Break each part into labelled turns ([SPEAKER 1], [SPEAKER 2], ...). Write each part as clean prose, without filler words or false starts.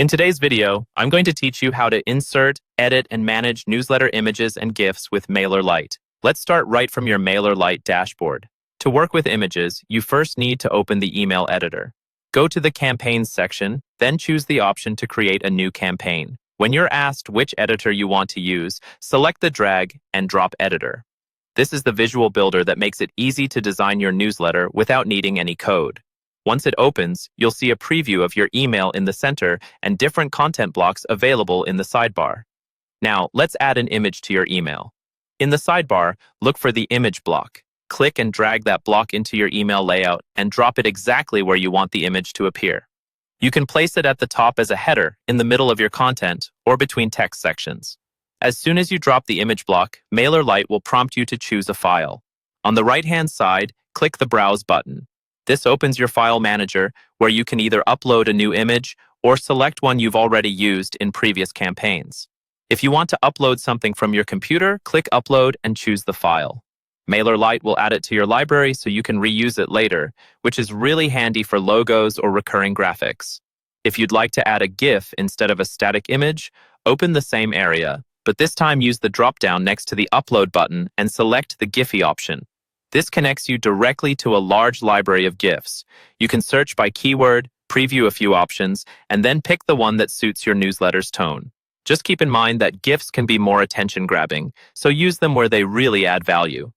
[SPEAKER 1] In today's video, I'm going to teach you how to insert, edit, and manage newsletter images and GIFs with Mailerlite. Let's start right from your Mailerlite dashboard. To work with images, you first need to open the email editor. Go to the Campaigns section, then choose the option to create a new campaign. When you're asked which editor you want to use, select the drag and drop editor. This is the visual builder that makes it easy to design your newsletter without needing any code. Once it opens, you'll see a preview of your email in the center and different content blocks available in the sidebar. Now, let's add an image to your email. In the sidebar, look for the image block. Click and drag that block into your email layout and drop it exactly where you want the image to appear. You can place it at the top as a header, in the middle of your content, or between text sections. As soon as you drop the image block, Mailerlite will prompt you to choose a file. On the right-hand side, click the Browse button. This opens your file manager, where you can either upload a new image or select one you've already used in previous campaigns. If you want to upload something from your computer, click Upload and choose the file. Mailerlite will add it to your library so you can reuse it later, which is really handy for logos or recurring graphics. If you'd like to add a GIF instead of a static image, open the same area, but this time use the drop-down next to the Upload button and select the Giphy option. This connects you directly to a large library of GIFs. You can search by keyword, preview a few options, and then pick the one that suits your newsletter's tone. Just keep in mind that GIFs can be more attention-grabbing, so use them where they really add value.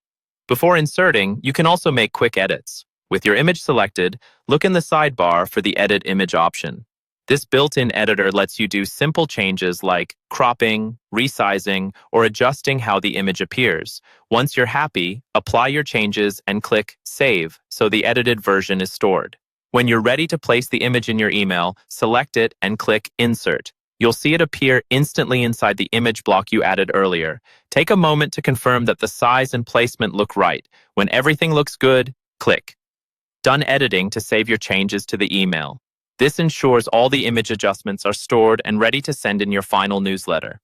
[SPEAKER 1] Before inserting, you can also make quick edits. With your image selected, look in the sidebar for the Edit Image option. This built-in editor lets you do simple changes like cropping, resizing, or adjusting how the image appears. Once you're happy, apply your changes and click Save so the edited version is stored. When you're ready to place the image in your email, select it and click Insert. You'll see it appear instantly inside the image block you added earlier. Take a moment to confirm that the size and placement look right. When everything looks good, click Done Editing to save your changes to the email. This ensures all the image adjustments are stored and ready to send in your final newsletter.